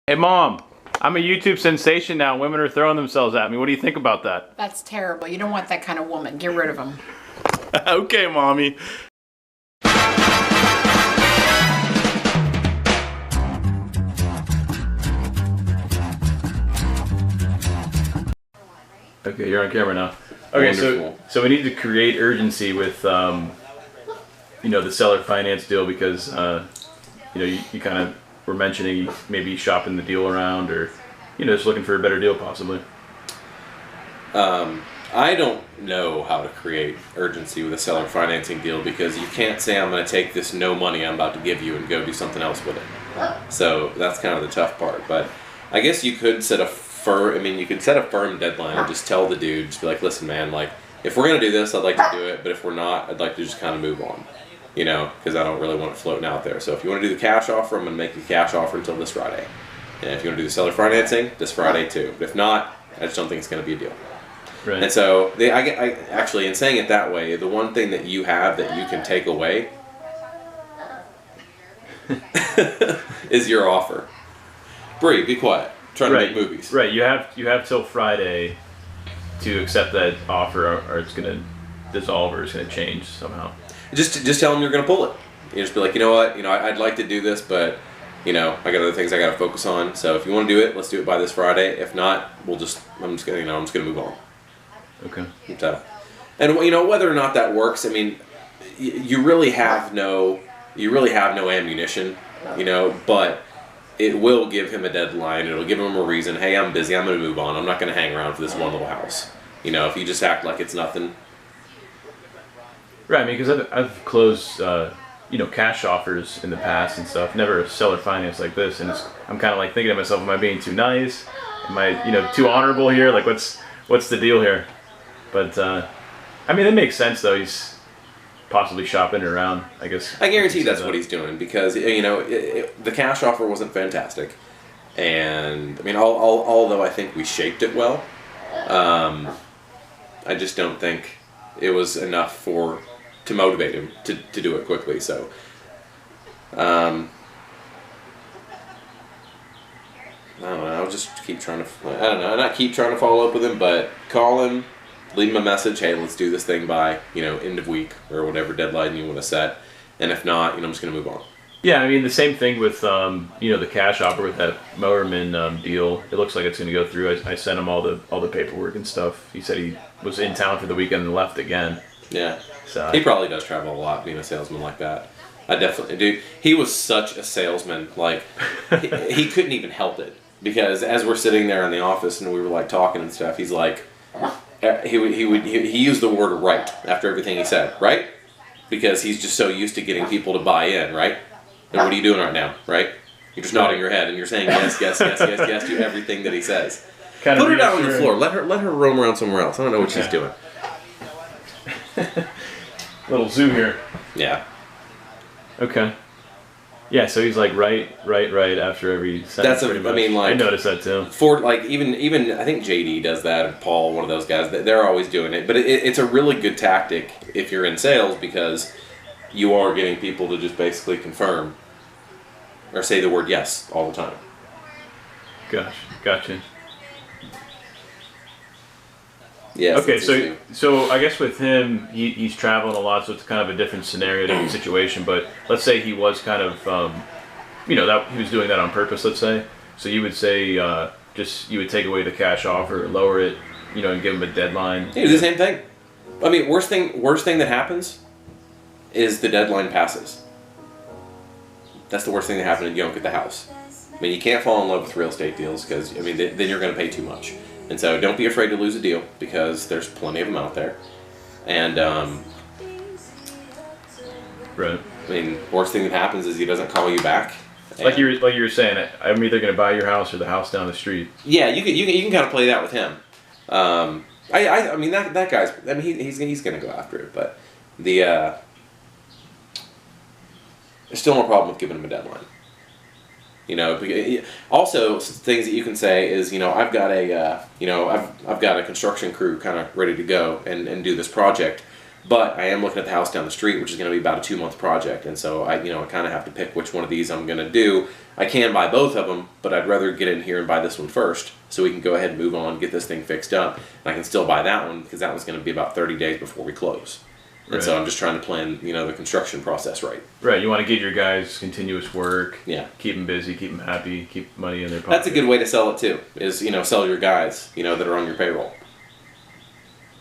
Hey, Mom, I'm a YouTube sensation now. Women are throwing themselves at me. What do you think about that? That's terrible. You don't want that kind of woman. Get rid of them. Okay, Mommy. Okay, you're on camera now. Okay, so we need to create urgency with, the seller finance deal because, you kind of were mentioning maybe shopping the deal around or, just looking for a better deal possibly. I don't know how to create urgency with a seller financing deal because you can't say I'm going to take this no money I'm about to give you and go do something else with it. So that's kind of the tough part. But I guess you could set a firm deadline and just tell the dude, just be like, listen, man, like, if we're going to do this, I'd like to do it. But if we're not, I'd like to just kind of move on, because I don't really want it floating out there. So if you want to do the cash offer, I'm going to make you a cash offer until this Friday. And if you want to do the seller financing, this Friday too. But if not, I just don't think it's going to be a deal. Right. And so, I actually, in saying it that way, the one thing that you have that you can take away is your offer. Bree, be quiet. I'm trying to make movies. Right. You have till Friday to accept that offer, or it's gonna dissolve, or it's gonna change somehow. Just tell them you're gonna pull it. You just be like, you know what, I'd like to do this, but I got other things I gotta focus on. So if you want to do it, let's do it by this Friday. If not, I'm just gonna move on. Okay. So, and whether or not that works, I mean, you really have no ammunition, but it will give him a deadline. It'll give him a reason. Hey, I'm busy. I'm going to move on. I'm not going to hang around for this one little house. If you just act like it's nothing. Right. I mean, because I've closed, cash offers in the past and stuff. Never a seller finance like this, and I'm kind of like thinking to myself, am I being too nice? Am I, too honorable here? Like, what's the deal here? But it makes sense though. He's possibly shopping it around, I guess. I guarantee that's what he's doing because the cash offer wasn't fantastic, and although I think we shaped it well, I just don't think it was enough to motivate him to do it quickly. So, I don't know. I'll just keep trying to. I don't know. Not keep trying to follow up with him, but call him. Leave him a message, hey, let's do this thing by, end of week or whatever deadline you want to set. And if not, I'm just going to move on. Yeah, the same thing with, the cash offer with that Mowerman deal. It looks like it's going to go through. I sent him all the paperwork and stuff. He said he was in town for the weekend and left again. Yeah. So he probably does travel a lot being a salesman like that. I definitely do. He was such a salesman. Like, he couldn't even help it. Because as we're sitting there in the office and we were, like, talking and stuff, he's like... He used the word right after everything he said, right? Because he's just so used to getting people to buy in, right? And what are you doing right now, right? You're just nodding your head and you're saying yes, yes, yes, yes, yes to everything that he says. Put her down on the floor. Let her roam around somewhere else. I don't know what she's doing. Little zoo here. Yeah. Okay. Yeah, so he's like right after every sentence. I noticed that too. For even I think JD does that, and Paul, one of those guys, they're always doing it. But it's a really good tactic if you're in sales because you are getting people to just basically confirm or say the word yes all the time. Gosh, gotcha. Yes. Okay, so I guess with him, he's traveling a lot, so it's kind of a different scenario, different situation. But let's say he was kind of, that he was doing that on purpose. Let's say, so you would say, you would take away the cash offer, lower it, and give him a deadline. Yeah, do the same thing. Worst thing that happens is the deadline passes. That's the worst thing that happens, and you don't get the house. You can't fall in love with real estate deals because then you're going to pay too much. And so don't be afraid to lose a deal because there's plenty of them out there. And, right. Worst thing that happens is he doesn't call you back. Like you were saying, I'm either going to buy your house or the house down the street. Yeah, you can kind of play that with him. That guy's, he's going to go after it, but there's still no problem with giving him a deadline. Also things that you can say is, I've got a construction crew kind of ready to go and do this project. But I am looking at the house down the street, which is going to be about a 2-month project, and so I kind of have to pick which one of these I'm going to do. I can buy both of them, but I'd rather get in here and buy this one first, so we can go ahead and move on, get this thing fixed up, and I can still buy that one because that one's going to be about 30 days before we close. And so I'm just trying to plan, the construction process right. Right. You want to give your guys continuous work. Yeah. Keep them busy, keep them happy, keep money in their pocket. That's a good way to sell it too. Is sell your guys, that are on your payroll.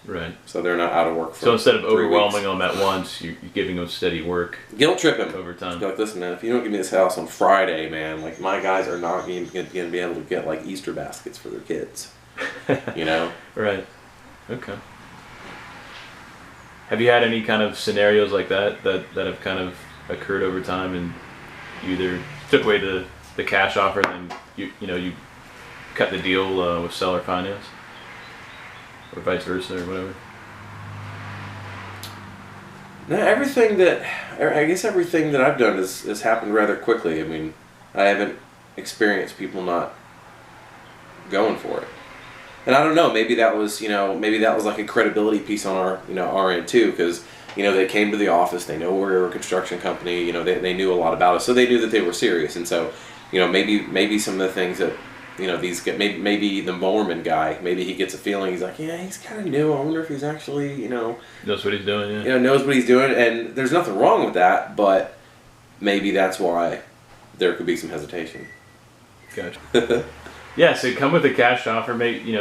Right. So they're not out of work for So instead of 3 overwhelming weeks. them at once, you're giving them steady work Guilt trip him. over time. Be like, listen, man, if you don't give me this house on Friday, man, like my guys are not going to be able to get like Easter baskets for their kids. Right. Okay. Have you had any kind of scenarios like that have kind of occurred over time, and you either took away the cash offer, and then you cut the deal with seller finance, or vice versa, or whatever? No, everything that I've done has happened rather quickly. I mean, I haven't experienced people not going for it. And I don't know, maybe that was like a credibility piece on our end too, because they came to the office, they know we're a construction company, they knew a lot about us, so they knew that they were serious. And so, maybe some of the things that these get, maybe the Mormon guy, maybe he gets a feeling, he's like, yeah, he's kind of new, I wonder if he's actually knows what he's doing. knows what he's doing, and there's nothing wrong with that, but maybe that's why there could be some hesitation. Gotcha. Yeah, so come with a cash offer,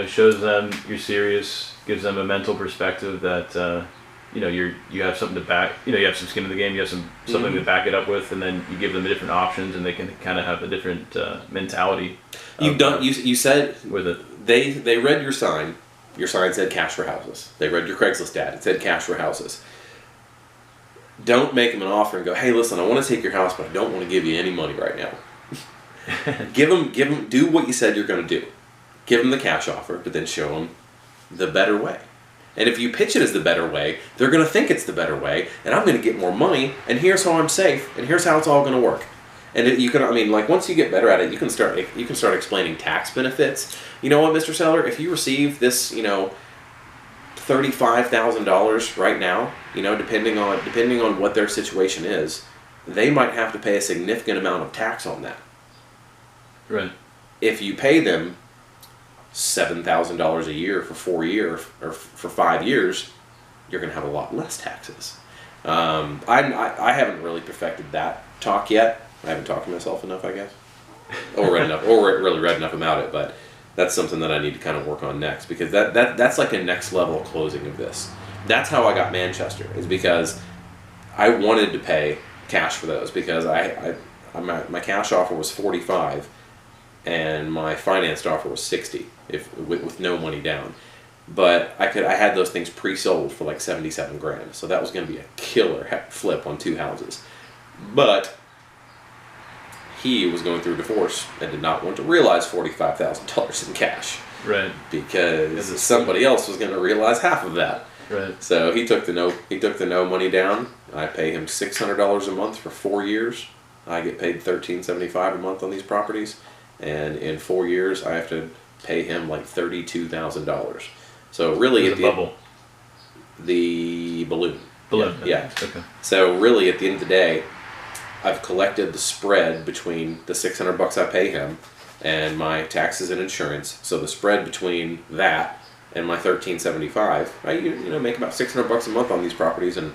shows them you're serious, gives them a mental perspective that you have something to back, you have some skin in the game, you have something to back it up with, and then you give them different options, and they can kind of have a different mentality. You said with it. They read your sign. Your sign said cash for houses. They read your Craigslist ad. It said cash for houses. Don't make them an offer and go, hey, listen, I want to take your house, but I don't want to give you any money right now. Give them, do what you said you're going to do. Give them the cash offer, but then show them the better way. And if you pitch it as the better way, they're going to think it's the better way, and I'm going to get more money, and here's how I'm safe, and here's how it's all going to work. And once you get better at it, you can start explaining tax benefits. You know what, Mr. Seller, if you receive this, $35,000 right now, depending on what their situation is, they might have to pay a significant amount of tax on that. Right. If you pay them $7,000 a year for 4 years or for 5 years, you're going to have a lot less taxes. I haven't really perfected that talk yet. I haven't talked to myself enough, I guess, or read enough, or really read enough about it. But that's something that I need to kind of work on next, because that's like a next level closing of this. That's how I got Manchester, is because I wanted to pay cash for those, because my cash offer was $45,000 and my financed offer was $60,000 with no money down. But I had those things pre-sold for like $77,000, so that was going to be a killer flip on 2 houses. But he was going through a divorce and did not want to realize $45,000 in cash. Right. Because somebody else was going to realize half of that. Right. So he took the no money down. I pay him $600 a month for 4 years. I get paid $1,375 a month on these properties, and in 4 years I have to pay him like $32,000. So really, the bubble, the balloon. Yeah. Okay. So really, at the end of the day, I've collected the spread between the $600 I pay him and my taxes and insurance. So the spread between that and my $1,375, I make about $600 a month on these properties, and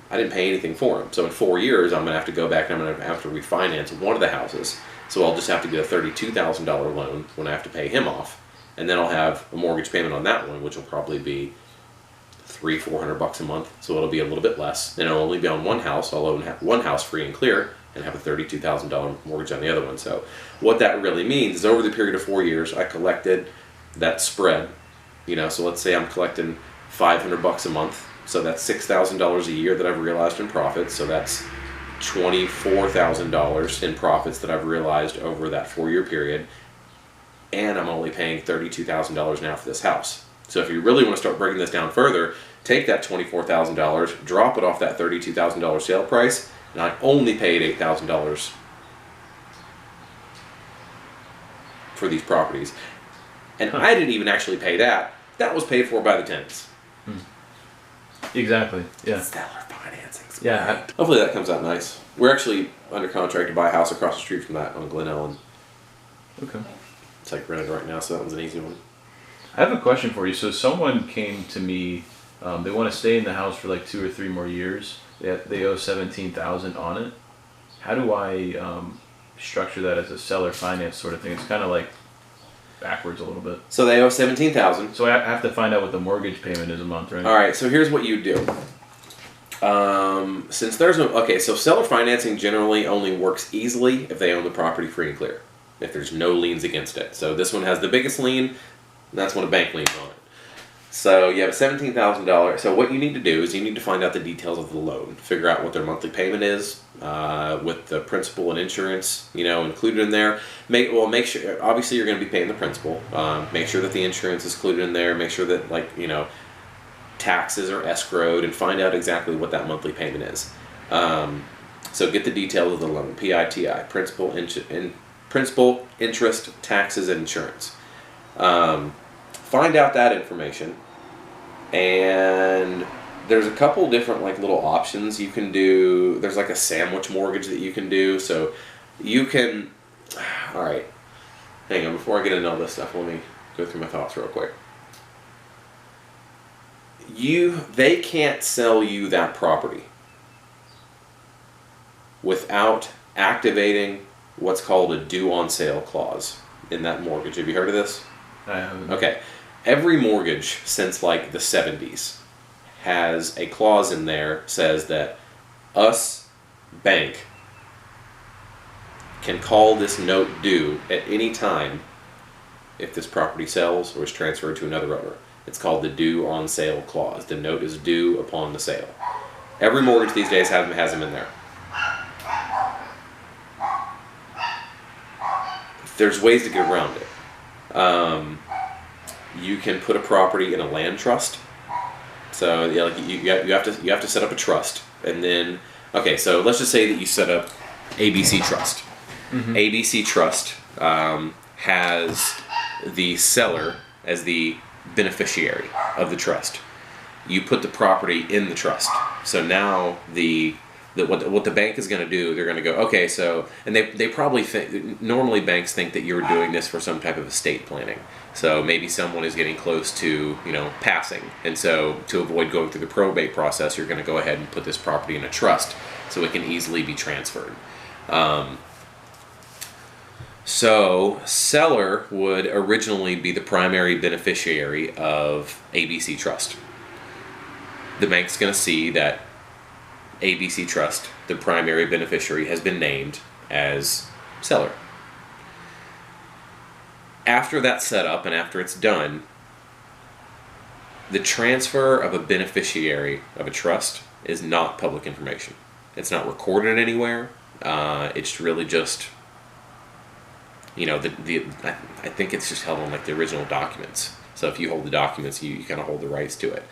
I didn't pay anything for them. So in 4 years, I'm going to have to go back and I'm going to have to refinance one of the houses. So I'll just have to get a $32,000 loan when I have to pay him off, and then I'll have a mortgage payment on that one, which will probably be $300-400 a month. So it'll be a little bit less, and it'll only be on one house. I'll own one house free and clear, and have a $32,000 mortgage on the other one. So what that really means is, over the period of 4 years, I collected that spread. So let's say I'm collecting $500 a month. So that's $6,000 a year that I've realized in profits. So that's $24,000 in profits that I've realized over that 4-year period. And I'm only paying $32,000 now for this house. So if you really want to start breaking this down further, take that $24,000, drop it off that $32,000 sale price, and I only paid $8,000 for these properties. And I didn't even actually pay that. That was paid for by the tenants. Exactly. Yeah. Seller financing. Yeah. Hopefully that comes out nice. We're actually under contract to buy a house across the street from that on Glen Ellen. Okay. It's like rented right now, so that one's an easy one. I have a question for you. So someone came to me. They want to stay in the house for like 2 or 3 more years. They owe $17,000 on it. How do I structure that as a seller finance sort of thing? It's kind of like backwards a little bit. So they owe $17,000. So I have to find out what the mortgage payment is a month, right? All right. So here's what you do. Since there's no so seller financing generally only works easily if they own the property free and clear, if there's no liens against it. So this one has the biggest lien, and that's when a bank liens on it. So you have a $17,000. So what you need to do is you need to find out the details of the loan, figure out what their monthly payment is, with the principal and insurance, included in there. Make sure. Obviously, you're going to be paying the principal. Make sure that the insurance is included in there. Make sure that taxes are escrowed, and find out exactly what that monthly payment is. So get the details of the loan, PITI, principal, interest, taxes, and insurance. Find out that information, and there's a couple different little options you can do. There's like a sandwich mortgage that you can do. So you can. All right, hang on. Before I get into all this stuff, let me go through my thoughts real quick. They can't sell you that property without activating what's called a due on sale clause in that mortgage. Have you heard of this? I haven't. Okay. Every mortgage since like the 70s has a clause in there says that us, bank, can call this note due at any time if this property sells or is transferred to another owner. It's called the due on sale clause. The note is due upon the sale. Every mortgage these days has them in there. There's ways to get around it. You can put a property in a land trust. So you have to set up a trust, and then so let's just say that you set up ABC Trust. Mm-hmm. ABC Trust has the seller as the beneficiary of the trust. You put the property in the trust. So now what the bank is going to do, they're going to go, and they probably think, normally banks think that you're doing this for some type of estate planning. So maybe someone is getting close to, passing. And so to avoid going through the probate process, you're going to go ahead and put this property in a trust so it can easily be transferred. So seller would originally be the primary beneficiary of ABC Trust. The bank's going to see that ABC Trust, the primary beneficiary, has been named as seller. After that's set up and after it's done, the transfer of a beneficiary of a trust is not public information. It's not recorded anywhere. It's really just, I think it's just held on the original documents. So if you hold the documents, you kind of hold the rights to it.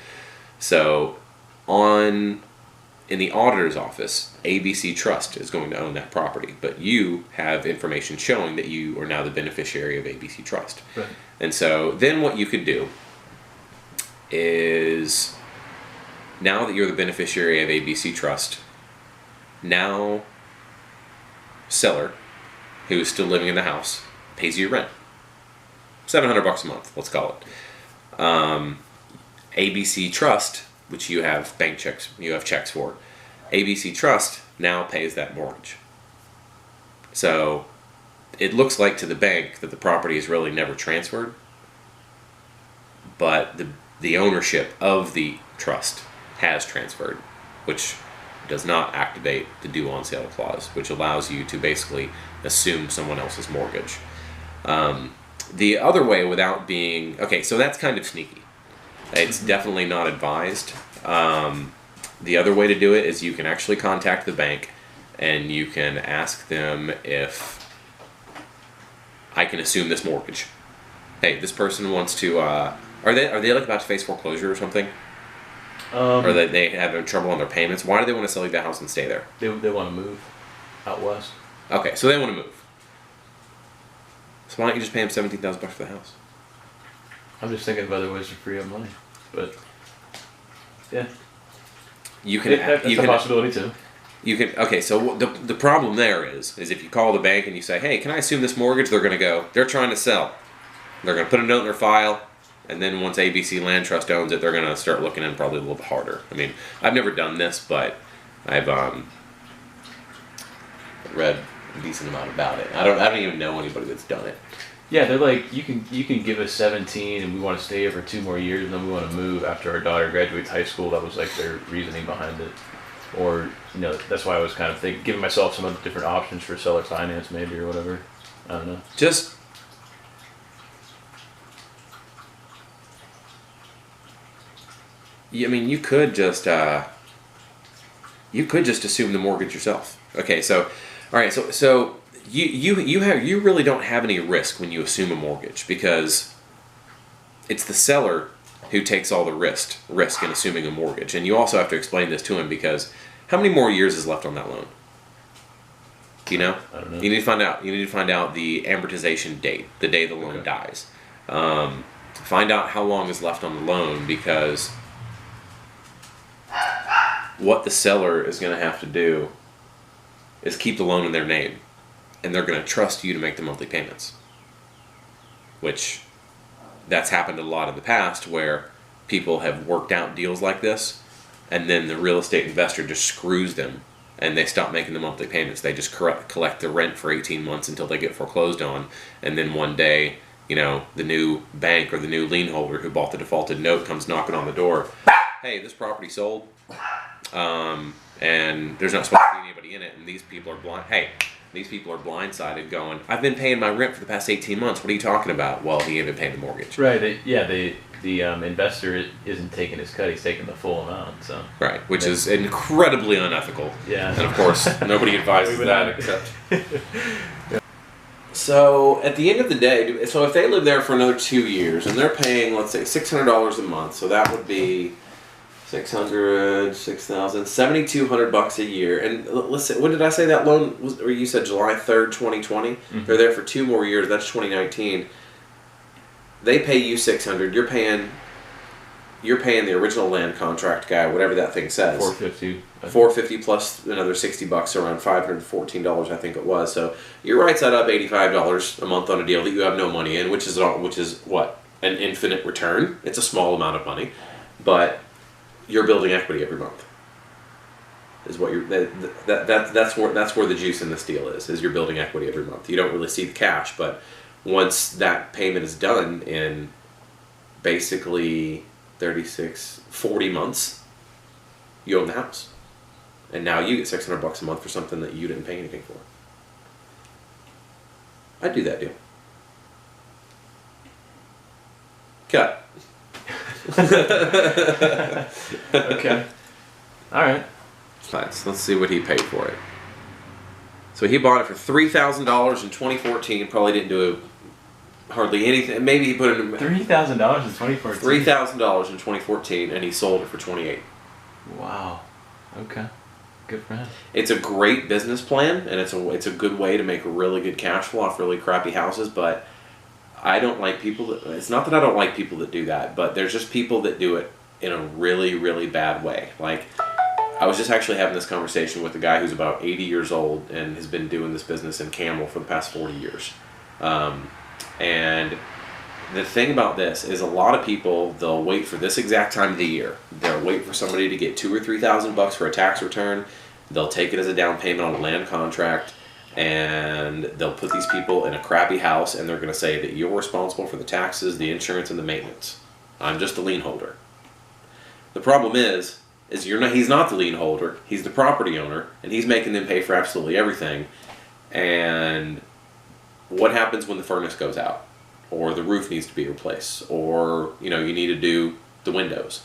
So in the auditor's office, ABC Trust is going to own that property, but you have information showing that you are now the beneficiary of ABC Trust. Right. And so then what you could do is, now that you're the beneficiary of ABC Trust, now seller, who is still living in the house, pays you rent. $700 a month, let's call it. ABC Trust, which you have checks for, ABC Trust now pays that mortgage. So it looks like to the bank that the property is really never transferred, but the ownership of the trust has transferred, which does not activate the due on sale clause, which allows you to basically assume someone else's mortgage. The other way, without being so that's kind of sneaky. It's definitely not advised. The other way to do it is you can actually contact the bank and you can ask them if I can assume this mortgage. Hey, this person wants to. Are they about to face foreclosure or something? Or that they have trouble on their payments? Why do they want to sell you the house and stay there? They want to move out west. Okay, so they want to move. So why don't you just pay them $17,000 for the house? I'm just thinking of other ways to free up money, but yeah. you can That's you a can possibility too. you can okay. So the problem there is if you call the bank and you say, hey, can I assume this mortgage? They're going to go. They're trying to sell. They're going to put a note in their file. And then once ABC Land Trust owns it, they're going to start looking in probably a little bit harder. I mean, I've never done this, but I've read a decent amount about it. I don't even know anybody that's done it. Yeah, they're like, you can give us 17 and we want to stay here for 2 more years and then we want to move after our daughter graduates high school. That was like their reasoning behind it. Or, that's why I was kind of giving myself some other different options for seller finance maybe or whatever. I don't know. You could just assume the mortgage yourself. Okay, so all right, so you really don't have any risk when you assume a mortgage because it's the seller who takes all the risk in assuming a mortgage, and you also have to explain this to him because how many more years is left on that loan? Do you know? I don't know. You need to find out. You need to find out the amortization date, the day the loan dies. Find out how long is left on the loan because what the seller is going to have to do is keep the loan in their name, and they're going to trust you to make the monthly payments. Which, that's happened a lot in the past where people have worked out deals like this, and then the real estate investor just screws them, and they stop making the monthly payments. They just collect the rent for 18 months until they get foreclosed on, and then one day, the new bank or the new lien holder who bought the defaulted note comes knocking on the door. Hey, this property sold. And there's not supposed to be anybody in it, and these people are blindsided going, I've been paying my rent for the past 18 months. What are you talking about? Well, he ain't been paying the mortgage. Right. The investor isn't taking his cut; he's taking the full amount. So. Right, which is incredibly unethical. Yeah. And of course, nobody advises that except. So at the end of the day, so if they live there for another 2 years and they're paying, let's say, $600 a month, so that would be 600, 6,000, $7,200 a year. And let's say, when did I say that loan was? Or you said July 3rd, 2020. Mm-hmm. They're there for 2 more years. That's 2019. They pay you $600. You're paying the original land contract guy, whatever that thing says. $450 plus another $60, around $514, I think it was. So your right side up $85 a month on a deal that you have no money in, which is what, an infinite return. It's a small amount of money, but you're building equity every month. Is what that's where the juice in this deal is you're building equity every month. You don't really see the cash, but once that payment is done in basically 40 months, you own the house. And now you get $600 a month for something that you didn't pay anything for. I'd do that deal. Cut. Okay. All right. Let's see what he paid for it. So he bought it for $3,000 in 2014. Probably didn't do hardly anything. Maybe he put in $3,000 in 2014. $3,000 in 2014, and he sold it for $28,000. Wow. Okay. Good for him. It's a great business plan, and it's a good way to make a really good cash flow off really crappy houses. But I don't like people that. It's not that I don't like people that do that, but there's just people that do it in a really, really bad way. Like, I was just actually having this conversation with a guy who's about 80 years old and has been doing this business in Camel for the past 40 years. And the thing about this is a lot of people, they'll wait for this exact time of the year. They'll wait for somebody to get $2,000 or $3,000 for a tax return. They'll take it as a down payment on a land contract, and they'll put these people in a crappy house, and they're going to say that you're responsible for the taxes, the insurance, and the maintenance. I'm just a lien holder. The problem is he's not the lien holder. He's the property owner, and he's making them pay for absolutely everything. And what happens when the furnace goes out, or the roof needs to be replaced, or you need to do the windows?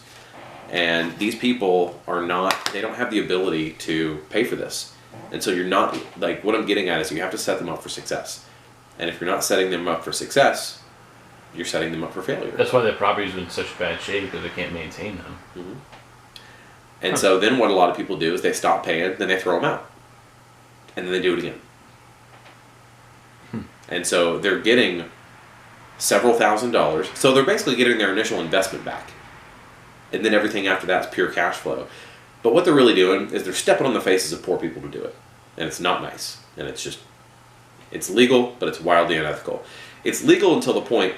And these people they don't have the ability to pay for this. And so you're not, like, what I'm getting at is you have to set them up for success. And if you're not setting them up for success, you're setting them up for failure. That's why their property's in such bad shape, because they can't maintain them. Mm-hmm. And so then what a lot of people do is they stop paying, then they throw them out. And then they do it again. And so they're getting several $1,000s. So they're basically getting their initial investment back. And then everything after that's pure cash flow. But what they're really doing is they're stepping on the faces of poor people to do it. And it's not nice. And it's legal, but it's wildly unethical. It's legal until the point,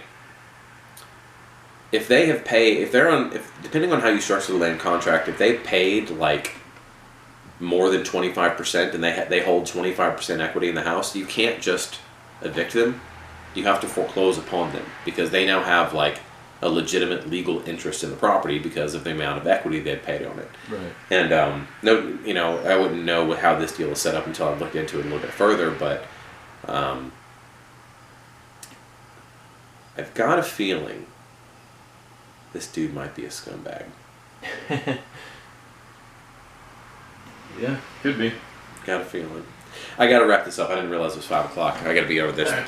depending on how you structure the land contract, if they paid like more than 25% and they hold 25% equity in the house, you can't just evict them. You have to foreclose upon them because they now have like a legitimate legal interest in the property because of the amount of equity they paid on it. Right. And I wouldn't know how this deal is set up until I looked into it a little bit further, but I've got a feeling this dude might be a scumbag. Yeah, could be. Got a feeling. I got to wrap this up. I didn't realize it was 5 o'clock. I got to be over this place.